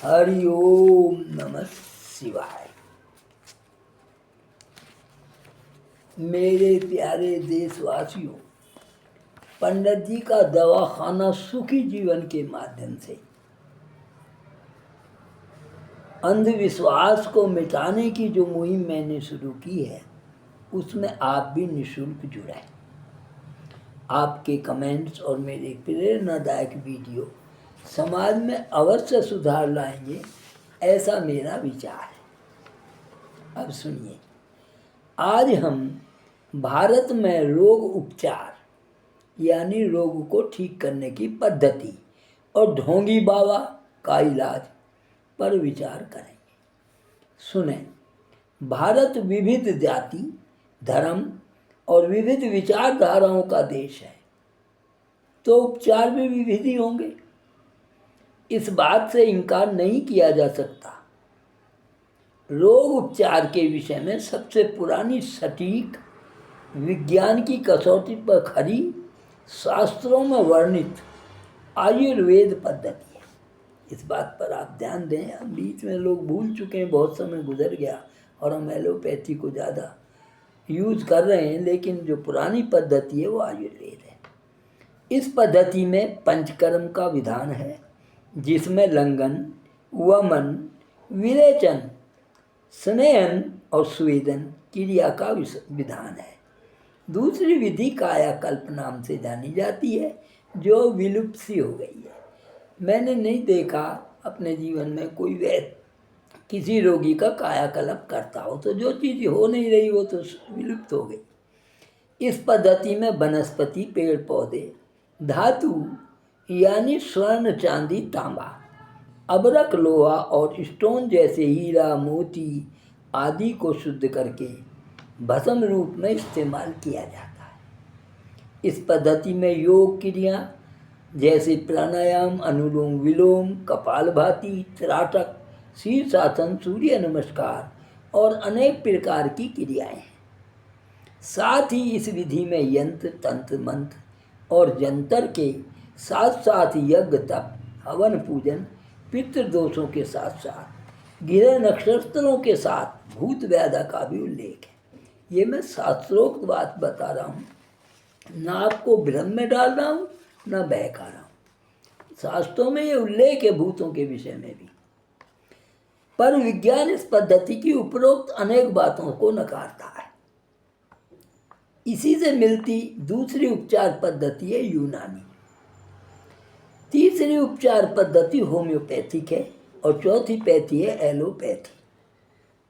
हरि ओम नमः शिवाय। मेरे प्यारे देशवासियों, पंडित जी का दवाखाना सुखी जीवन के माध्यम से अंधविश्वास को मिटाने की जो मुहिम मैंने शुरू की है, उसमें आप भी निःशुल्क जुड़े। आपके कमेंट्स और मेरे प्रेरणादायक वीडियो समाज में अवश्य सुधार लाएंगे, ऐसा मेरा विचार है। अब सुनिए, आज हम भारत में रोग उपचार यानी रोग को ठीक करने की पद्धति और ढोंगी बाबा का इलाज पर विचार करेंगे। सुने, भारत विविध जाति, धर्म और विविध विचारधाराओं का देश है, तो उपचार भी विविध ही होंगे, इस बात से इनकार नहीं किया जा सकता। रोग उपचार के विषय में सबसे पुरानी सटीक विज्ञान की कसौटी पर खरी शास्त्रों में वर्णित आयुर्वेद पद्धति है। इस बात पर आप ध्यान दें। हम बीच में लोग भूल चुके हैं, बहुत समय गुजर गया और हम एलोपैथी को ज़्यादा यूज कर रहे हैं, लेकिन जो पुरानी पद्धति है वो आयुर्वेद है। इस पद्धति में पंचकर्म का विधान है, जिसमें लंघन, वमन, विरेचन, स्नेहन और स्वेदन क्रिया का विधान है। दूसरी विधि कायाकल्प नाम से जानी जाती है, जो विलुप्त सी हो गई है। मैंने नहीं देखा अपने जीवन में कोई वैद्य किसी रोगी का कायाकल्प करता हो, तो जो चीज़ हो नहीं रही वो तो विलुप्त हो गई। इस पद्धति में वनस्पति, पेड़ पौधे, धातु यानी स्वर्ण, चांदी, तांबा, अबरक, लोहा और स्टोन जैसे हीरा, मोती आदि को शुद्ध करके भस्म रूप में इस्तेमाल किया जाता है। इस पद्धति में योग क्रिया जैसे प्राणायाम, अनुलोम विलोम, कपालभाति, त्राटक, शीर्षासन, सूर्य नमस्कार और अनेक प्रकार की क्रियाएं हैं। साथ ही इस विधि में यंत्र, तंत्र, मंत्र और जंतर के साथ साथ यज्ञ, तप, हवन, पूजन, पितृदोषों के साथ साथ ग्रह नक्षत्रों के साथ भूत व्याधा का भी उल्लेख है। ये मैं शास्त्रोक्त बात बता रहा हूँ, ना आपको भ्रम में डाल रहा हूँ, ना बहका रहा हूँ। शास्त्रों में ये उल्लेख है भूतों के विषय में भी। पर विज्ञान इस पद्धति की उपरोक्त अनेक बातों को नकारता है। इसी से मिलती दूसरी उपचार पद्धति है यूनानी। तीसरी उपचार पद्धति होम्योपैथिक है और चौथी पैथी है एलोपैथी,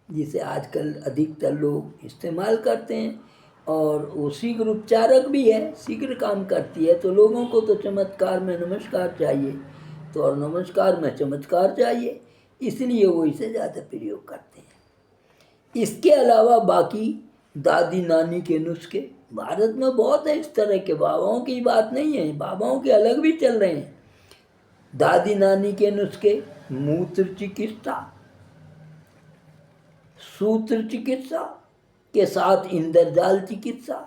जिसे आजकल अधिकतर लोग इस्तेमाल करते हैं। और वो शीघ्र उपचारक भी है, शीघ्र काम करती है। तो लोगों को तो चमत्कार में नमस्कार चाहिए, तो और नमस्कार में चमत्कार चाहिए, इसलिए वो इसे ज़्यादा प्रयोग करते हैं। इसके अलावा बाकी दादी नानी के नुस्खे भारत में बहुत है। इस तरह के बाबाओं की बात नहीं है, बाबाओं के अलग भी चल रहे हैं। दादी नानी के नुस्खे मूत्र चिकित्सा, सूत्र चिकित्सा के साथ इंद्रजाल चिकित्सा,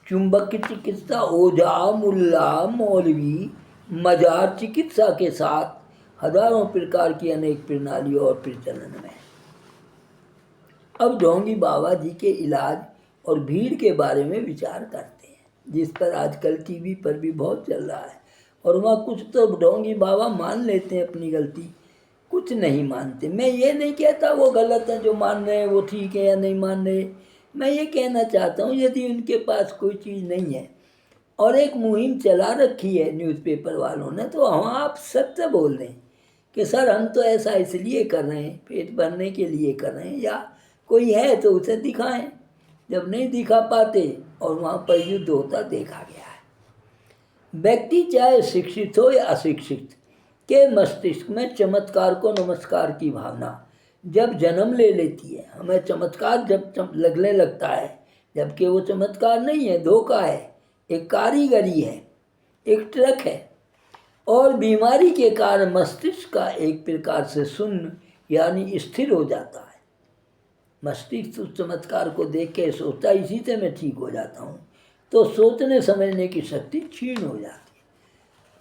चुंबक चिकित्सा, ओझा, मुल्ला, मौलवी, मजार चिकित्सा के साथ हजारों प्रकार की अनेक प्रणालियों और प्रचलन में। अब ढोंगी बाबा जी के इलाज और भीड़ के बारे में विचार करते हैं, जिस पर आजकल टीवी पर भी बहुत चल रहा है। और वहाँ कुछ तो ढोंगी बाबा मान लेते हैं अपनी गलती, कुछ नहीं मानते। मैं ये नहीं कहता वो गलत है, जो मान रहे हैं वो ठीक है या नहीं मान रहे। मैं ये कहना चाहता हूँ, यदि उनके पास कोई चीज़ नहीं है और एक मुहिम चला रखी है न्यूज़पेपर वालों ने, तो हम आप सत्य बोल दें कि सर हम तो ऐसा इसलिए कर रहे हैं, पेट भरने के लिए कर रहे हैं, या कोई है तो उसे दिखाएं। जब नहीं दिखा पाते और वहाँ पर युद्ध होता देखा गया है। व्यक्ति चाहे शिक्षित हो या अशिक्षित, के मस्तिष्क में चमत्कार को नमस्कार की भावना जब जन्म ले लेती है, हमें चमत्कार जब लगने लगता है, जबकि वो चमत्कार नहीं है, धोखा है, एक कारीगरी है, एक ट्रक है। और बीमारी के कारण मस्तिष्क का एक प्रकार से शून्य यानी स्थिर हो जाता है। मस्तिष्क उस चमत्कार को देख के सोचता इसी से मैं ठीक हो जाता हूँ, तो सोचने समझने की शक्ति क्षीण हो जाती है।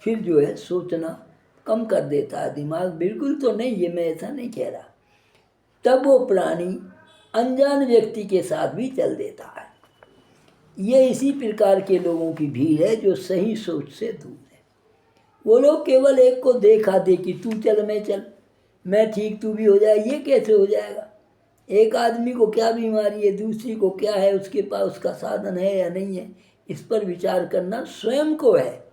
फिर जो है सोचना कम कर देता है दिमाग, बिल्कुल तो नहीं, ये मैं ऐसा नहीं कह रहा। तब वो प्राणी अनजान व्यक्ति के साथ भी चल देता है। ये इसी प्रकार के लोगों की भीड़ है जो सही सोच से दूर है। वो लोग केवल एक को देखा दे कि तू चल मैं ठीक तू भी हो जाए। ये कैसे हो जाएगा? एक आदमी को क्या बीमारी है, दूसरी को क्या है, उसके पास उसका साधन है या नहीं है, इस पर विचार करना स्वयं को है।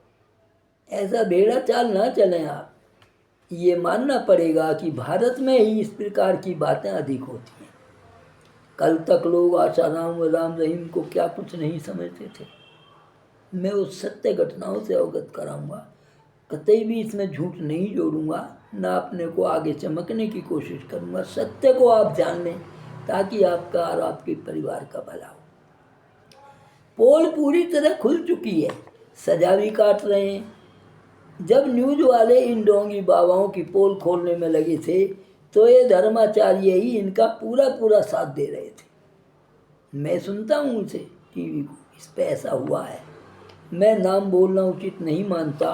ऐसा भेड़ा चाल ना चलें आप। ये मानना पड़ेगा कि भारत में ही इस प्रकार की बातें अधिक होती हैं। कल तक लोग आशाराम व राम रहीम को क्या कुछ नहीं समझते थे। मैं उस सत्य घटनाओं से अवगत कराऊंगा, कतई भी इसमें झूठ नहीं जोड़ूंगा, ना अपने को आगे चमकने की कोशिश करूंगा। सत्य को आप जान लें ताकि आपका और आपके परिवार का भला हो। पोल पूरी तरह खुल चुकी है, सजा भी काट रहे हैं। जब न्यूज वाले इन डोंगी बाबाओं की पोल खोलने में लगे थे तो ये धर्माचार्य ही इनका पूरा पूरा साथ दे रहे थे। मैं सुनता हूँ उनसे टीवी को, इस पे ऐसा हुआ है। मैं नाम बोलना उचित नहीं मानता।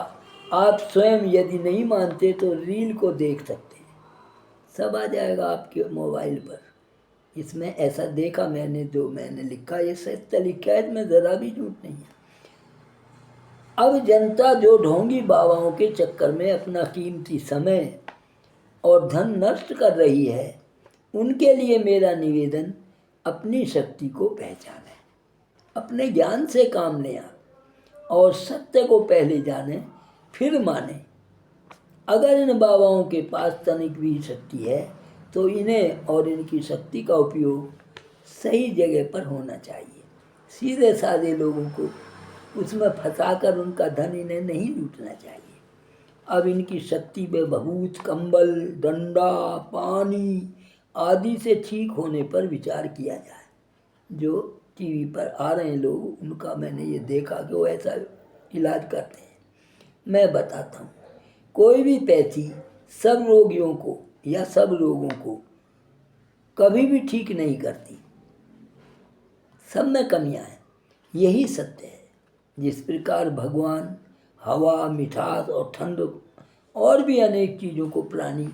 आप स्वयं यदि नहीं मानते तो रील को देख सकते हैं, सब आ जाएगा आपके मोबाइल पर। इसमें ऐसा देखा मैंने, जो मैंने लिखा ये सत्य लिखा है, इसमें ज़रा भी झूठ नहीं है। अब जनता जो ढोंगी बाबाओं के चक्कर में अपना कीमती समय और धन नष्ट कर रही है, उनके लिए मेरा निवेदन, अपनी शक्ति को पहचानें, अपने ज्ञान से काम लें आप, और सत्य को पहले जानें फिर मानें। अगर इन बाबाओं के पास तनिक भी शक्ति है तो इन्हें और इनकी शक्ति का उपयोग सही जगह पर होना चाहिए। सीधे साधे लोगों को उसमें फंसाकर उनका धन इन्हें नहीं लूटना चाहिए। अब इनकी शक्ति में भभूत, कंबल, डंडा, पानी आदि से ठीक होने पर विचार किया जाए। जो टीवी पर आ रहे हैं लोग, उनका मैंने ये देखा कि वो ऐसा इलाज करते हैं। मैं बताता हूँ, कोई भी पैथी सब रोगियों को या सब लोगों को कभी भी ठीक नहीं करती, सब में कमियां हैं, यही सत्य है। जिस प्रकार भगवान हवा, मिठास और ठंड और भी अनेक चीज़ों को प्राणी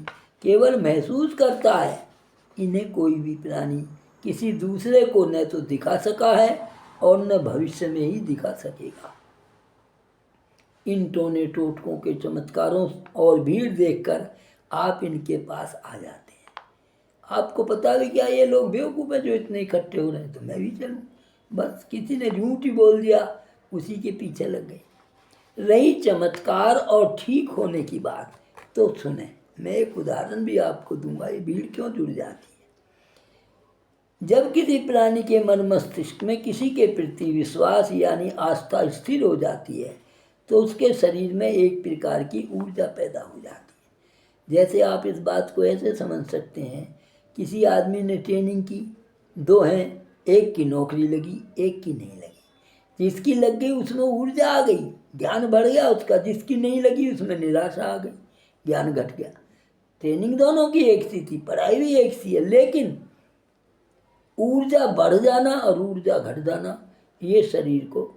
केवल महसूस करता है, इन्हें कोई भी प्राणी किसी दूसरे को न तो दिखा सका है और न भविष्य में ही दिखा सकेगा। इन टोने टोटकों के चमत्कारों और भीड़ देखकर आप इनके पास आ जाते हैं। आपको पता भी क्या ये लोग बेवकूफ़ है जो इतने इकट्ठे हो रहे हैं, तो मैं भी चलूँ। बस किसी ने झूठ ही बोल दिया, उसी के पीछे लग गए। रही चमत्कार और ठीक होने की बात, तो सुने, मैं एक उदाहरण भी आपको दूंगा, ये भीड़ क्यों जुड़ जाती है। जब किसी प्राणी के मन मस्तिष्क में किसी के प्रति विश्वास यानी आस्था स्थिर हो जाती है तो उसके शरीर में एक प्रकार की ऊर्जा पैदा हो जाती है। जैसे आप इस बात को ऐसे समझ सकते हैं, किसी आदमी ने ट्रेनिंग की, दो हैं, एक की नौकरी लगी, एक की नहीं लगी। जिसकी लग गई उसमें ऊर्जा आ गई, ज्ञान बढ़ गया उसका। जिसकी नहीं लगी उसमें निराशा आ गई, ज्ञान घट गया। ट्रेनिंग दोनों की एक सी थी, पढ़ाई भी एक सी है, लेकिन ऊर्जा बढ़ जाना और ऊर्जा घट जाना ये शरीर को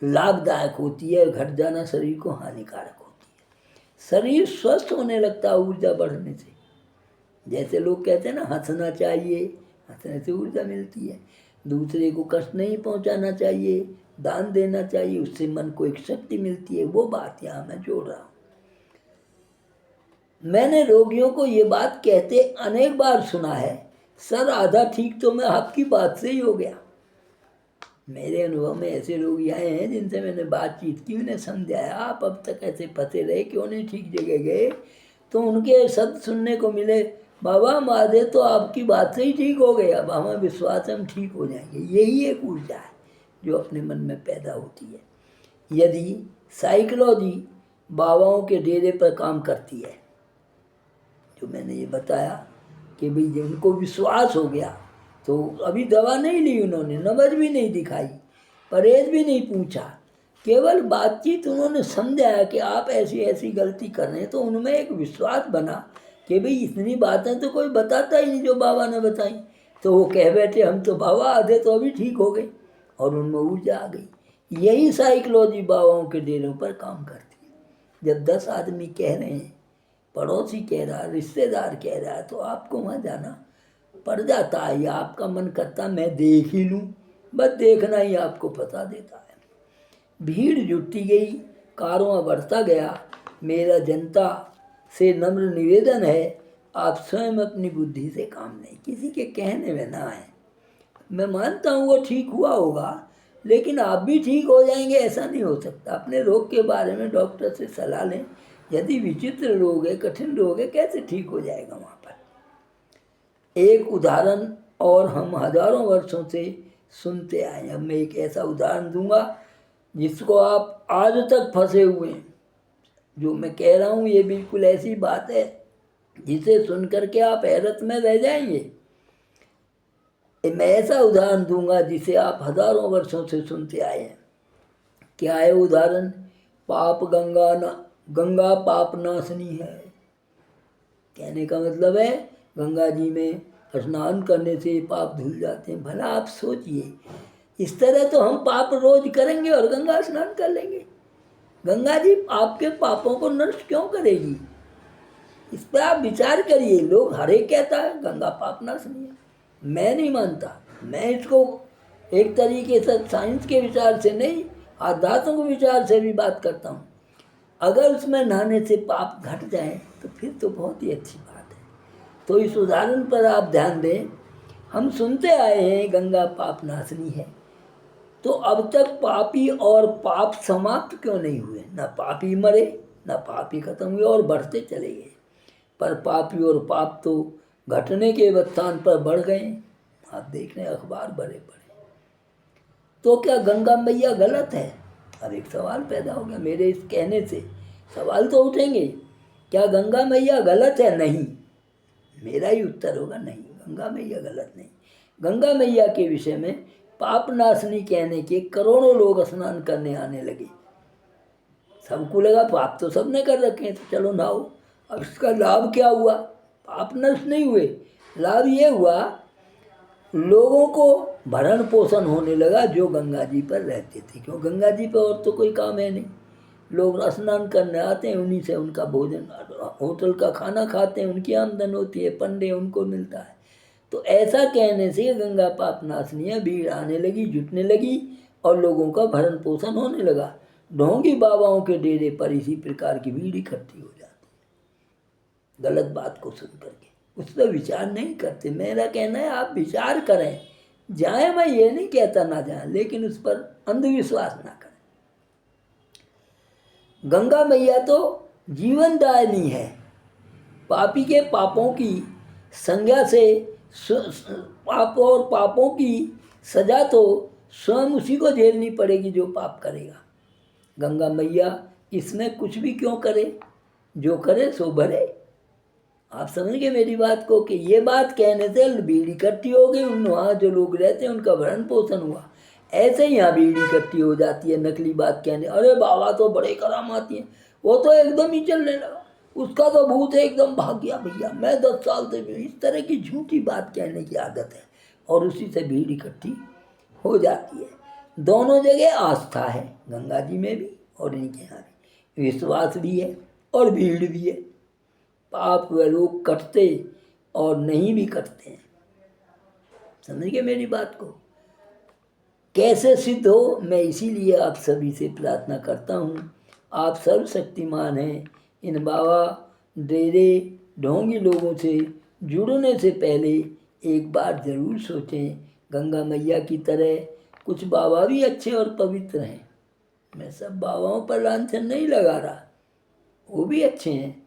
लाभदायक होती है, घट जाना शरीर को हानिकारक होती है। शरीर स्वस्थ होने लगता है ऊर्जा बढ़ने से। जैसे लोग कहते हैं ना, हंसना चाहिए, हंसने से ऊर्जा मिलती है। दूसरे को कष्ट नहीं पहुंचाना चाहिए, दान देना चाहिए, उससे मन को एक शक्ति मिलती है। वो बात यहाँ मैं जोड़ रहा हूँ। मैंने रोगियों को ये बात कहते अनेक बार सुना है, सर आधा ठीक तो मैं आपकी बात से ही हो गया। मेरे अनुभव में ऐसे लोग आए हैं जिनसे मैंने बातचीत की, उन्हें समझाया, आप अब तक ऐसे फंसे रहे, क्यों नहीं ठीक जगह गए। तो उनके शब्द सुनने को मिले, बाबा महादेव तो आपकी बात से ही ठीक हो गए, अब हमें विश्वास है हम ठीक हो जाएंगे। यही एक ऊर्जा है जो अपने मन में पैदा होती है। यदि साइकोलॉजी बाबाओं के डेरे पर काम करती है, जो मैंने ये बताया कि भाई जिनको विश्वास हो गया तो अभी दवा नहीं ली उन्होंने, नब्ज भी नहीं दिखाई, परहेज भी नहीं पूछा, केवल बातचीत उन्होंने समझाया कि आप ऐसी ऐसी गलती कर रहे हैं, तो उनमें एक विश्वास बना कि भाई इतनी बातें तो कोई बताता ही नहीं जो बाबा ने बताई। तो वो कह बैठे हम तो बाबा आधे तो अभी ठीक हो गए, और उनमें ऊर्जा आ गई। यही साइकोलॉजी बाबाओं के डेरों पर काम करती है। जब 10 आदमी कह रहे हैं, पड़ोसी कह रहा है, रिश्तेदार कह रहा है, तो आपको वहाँ जाना पड़ जाता है, या आपका मन करता मैं देख ही लूँ, बस देखना ही आपको फंसा देता है। भीड़ जुटती गई, कारवां बढ़ता गया। मेरा जनता से नम्र निवेदन है, आप स्वयं अपनी बुद्धि से काम नहीं, किसी के कहने में ना आए। मैं मानता हूँ वो ठीक हुआ होगा, लेकिन आप भी ठीक हो जाएंगे ऐसा नहीं हो सकता। अपने रोग के बारे में डॉक्टर से सलाह लें। यदि विचित्र रोग है, कठिन रोग है, कैसे ठीक हो जाएगा वहाँ पर। एक उदाहरण और हम हजारों वर्षों से सुनते आए। अब मैं एक ऐसा उदाहरण दूंगा जिसको आप आज तक फंसे हुए हैं। जो मैं कह रहा हूँ ये बिल्कुल ऐसी बात है जिसे सुन करके आप हैरत में रह जाएंगे। मैं ऐसा उदाहरण दूंगा जिसे आप हजारों वर्षों से सुनते आए हैं। क्या है उदाहरण? गंगा पाप नाशनी है। कहने का मतलब है गंगा जी में स्नान करने से पाप धुल जाते हैं। भला आप सोचिए, इस तरह तो हम पाप रोज करेंगे और गंगा स्नान कर लेंगे। गंगा जी आपके पापों को नष्ट क्यों करेगी? इस पर आप विचार करिए। लोग हर एक कहता है गंगा पाप नाशनी है, मैं नहीं मानता। मैं इसको एक तरीके से साइंस के विचार से नहीं, आध्यात्मिक विचार से भी बात करता हूँ। अगर उसमें नहाने से पाप घट जाए तो फिर तो बहुत ही अच्छी बात है। तो इस उदाहरण पर आप ध्यान दें। हम सुनते आए हैं गंगा पाप नाशनी है, तो अब तक पापी और पाप समाप्त क्यों नहीं हुए? ना पापी मरे, ना पापी खत्म हुए, और बढ़ते चले गए। पर पापी और पाप तो घटने के स्थान पर बढ़ गए। आप देख रहे हैं अखबार बड़े बड़े। तो क्या गंगा मैया गलत है? अब एक सवाल पैदा हो गया मेरे इस कहने से। सवाल तो उठेंगे, क्या गंगा मैया गलत है? नहीं, मेरा ही उत्तर होगा नहीं, गंगा मैया गलत नहीं। गंगा मैया के विषय में पाप नाशनी कहने के करोड़ों लोग स्नान करने आने लगे। सबको लगा पाप तो सबने कर रखे हैं, तो चलो नहाओ। अब इसका लाभ क्या हुआ? पाप नष्ट नहीं हुए, लाभ ये हुआ लोगों को भरण पोषण होने लगा जो गंगा जी पर रहते थे। क्यों? गंगा जी पर और तो कोई काम है नहीं। लोग स्नान करने आते हैं, उन्हीं से उनका भोजन, होटल का खाना खाते हैं, उनकी आमदन होती है, पंडे उनको मिलता है। तो ऐसा कहने से गंगा पाप नाशनी है। भीड़ आने लगी, जुटने लगी, और लोगों का भरण पोषण होने लगा। ढोंगी बाबाओं के डेरे पर इसी प्रकार की भीड़ इकट्ठी हो जाती। गलत बात को सुन करके उस पर विचार नहीं करते। मेरा कहना है आप विचार करें, जाए, मैं ये नहीं कहता ना जाए, लेकिन उस पर अंधविश्वास ना करें। गंगा मैया तो जीवनदायिनी है। पापी के पापों की संज्ञा से पाप और पापों की सजा तो स्वयं उसी को झेलनी पड़ेगी जो पाप करेगा। गंगा मैया इसमें कुछ भी क्यों करे, जो करे सो भरे। आप समझ गए मेरी बात को कि ये बात कहने से भीड़ इकट्ठी हो गई, वहाँ जो लोग रहते हैं उनका भरण पोषण हुआ। ऐसे ही यहाँ भीड़ इकट्ठी हो जाती है नकली बात कहने। अरे बाबा तो बड़े करामाती हैं, वो तो एकदम ही चलने लगा, उसका तो भूत है एकदम भाग गया भैया, मैं 10 साल से भी। इस तरह की झूठी बात कहने की आदत है, और उसी से भीड़ इकट्ठी हो जाती है। दोनों जगह आस्था है, गंगा जी में भी और इनके यहाँ भी। विश्वास भी है और भीड़ भी है। पाप व लोग कटते और नहीं भी कटते हैं। समझ गए मेरी बात को? कैसे सिद्ध हो, मैं इसीलिए आप सभी से प्रार्थना करता हूँ। आप सर्वशक्तिमान हैं। इन बाबा डेरे ढोंगी लोगों से जुड़ने से पहले एक बार ज़रूर सोचें। गंगा मैया की तरह कुछ बाबा भी अच्छे और पवित्र हैं। मैं सब बाबाओं पर लांछन नहीं लगा रहा, वो भी अच्छे हैं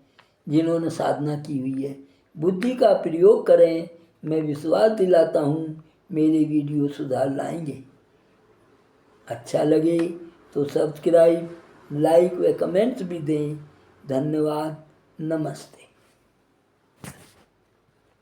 जिन्होंने साधना की हुई है। बुद्धि का प्रयोग करें। मैं विश्वास दिलाता हूँ मेरे वीडियो सुधार लाएंगे। अच्छा लगे तो सब्सक्राइब, लाइक व कमेंट्स भी दें। धन्यवाद। नमस्ते।